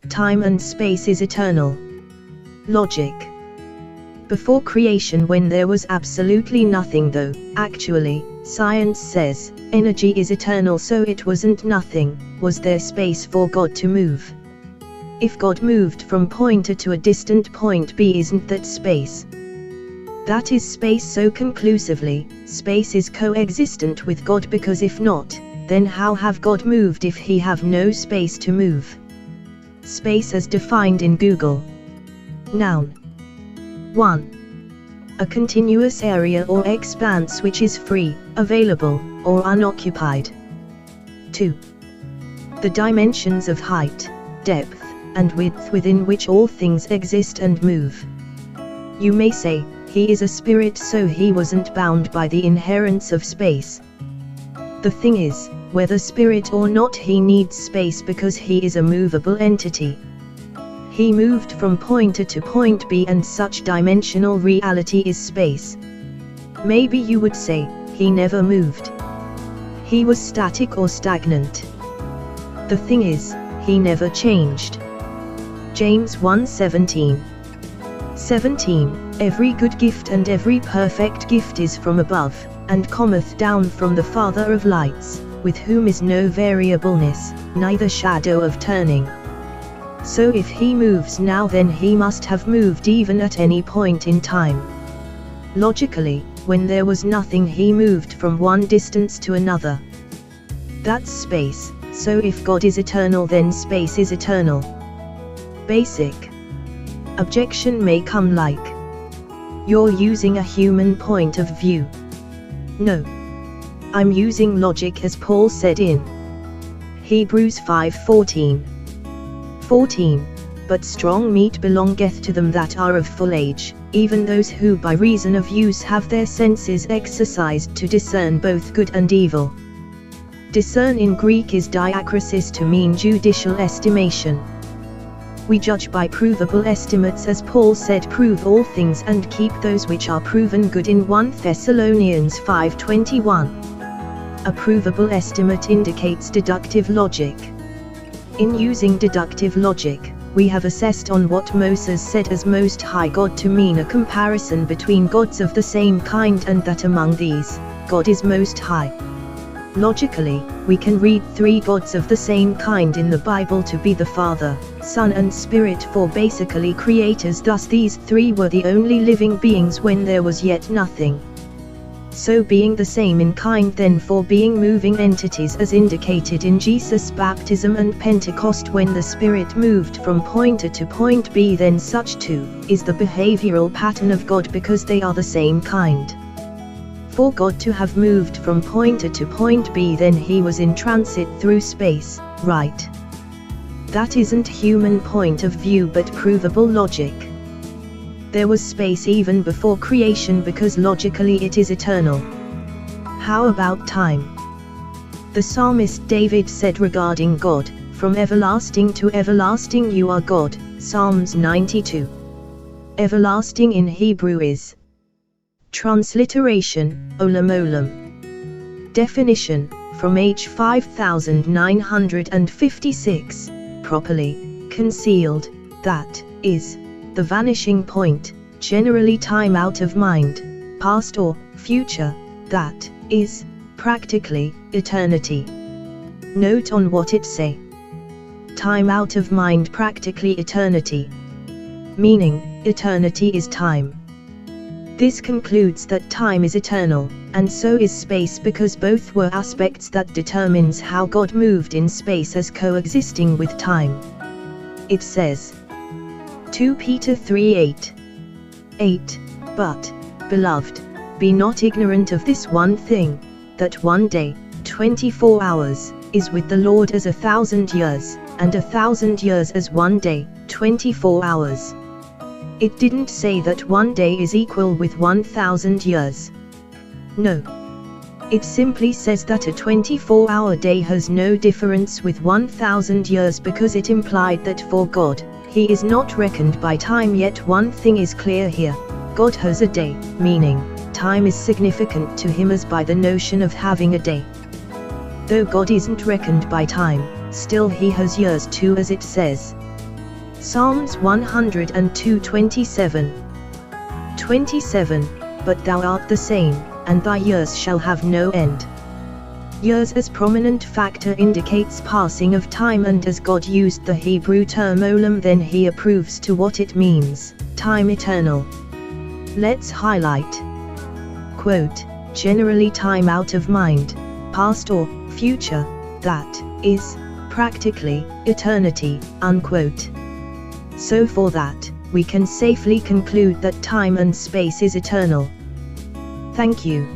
Time and space is eternal. Logic. Before creation, when there was absolutely nothing, though, actually, science says, energy is eternal, so it wasn't nothing, was there space for God to move? If God moved from point A to a distant point B, isn't that space? That is space so conclusively. Space is coexistent with God, because if not, then how have God moved if he have no space to move? Space as defined in Google. Noun. 1. A continuous area or expanse which is free, available, or unoccupied. 2. The dimensions of height, depth, and width within which all things exist and move. You may say, he is a spirit, so he wasn't bound by the inherence of space. The thing is, whether spirit or not, he needs space because he is a movable entity. He moved from point A to point B, and such dimensional reality is space. Maybe you would say, he never moved. He was static or stagnant. The thing is, he never changed. James 1:17. 17. Every good gift and every perfect gift is from above, and cometh down from the Father of lights, with whom is no variableness, neither shadow of turning. So if he moves now, then he must have moved even at any point in time. Logically, when there was nothing, he moved from one distance to another. That's space, so if God is eternal, then space is eternal. Basic. Objection may come like, you're using a human point of view. No. I'm using logic, as Paul said in Hebrews 5:14. 14. But strong meat belongeth to them that are of full age, even those who by reason of use have their senses exercised to discern both good and evil. Discern in Greek is diakrisis, to mean judicial estimation. We judge by provable estimates, as Paul said, prove all things and keep those which are proven good in 1 Thessalonians 5:21. A provable estimate indicates deductive logic. In using deductive logic, we have assessed on what Moses said as Most High God to mean a comparison between gods of the same kind, and that among these, God is Most High. Logically, we can read 3 gods of the same kind in the Bible to be the Father, Son and Spirit, for basically creators. Thus these 3 were the only living beings when there was yet nothing. So being the same in kind, then for being moving entities, as indicated in Jesus' baptism and Pentecost when the Spirit moved from point A to point B, then such too is the behavioral pattern of God, because they are the same kind. For God to have moved from point A to point B, then he was in transit through space, right? That isn't human point of view but provable logic. There was space even before creation, because logically it is eternal. How about time? The psalmist David said regarding God, "From everlasting to everlasting you are God," Psalms 92. Everlasting in Hebrew is transliteration, olam olam. Definition, from H 5956, properly concealed, that is, the vanishing point, generally time out of mind, past or future, that is, practically, eternity. Note on what it say. Time out of mind, practically eternity. Meaning, eternity is time. This concludes that time is eternal, and so is space, because both were aspects that determines how God moved in space as coexisting with time. It says, 2 Peter 3:8. 8. But, beloved, be not ignorant of this one thing, that one day, 24 hours, is with the Lord as 1,000 years, and 1,000 years as one day, 24 hours. It didn't say that one day is equal with 1,000 years. No. It simply says that a 24-hour day has no difference with 1,000 years, because it implied that for God, he is not reckoned by time. Yet one thing is clear here: God has a day, meaning, time is significant to him as by the notion of having a day. Though God isn't reckoned by time, still he has years too, as it says. Psalms 102:27. 27. But thou art the same, and thy years shall have no end. Years as prominent factor indicates passing of time, and as God used the Hebrew term olam, then he approves to what it means, time eternal. Let's highlight. Quote, generally time out of mind, past or future, that is, practically, eternity, unquote. So for that, we can safely conclude that time and space is eternal. Thank you.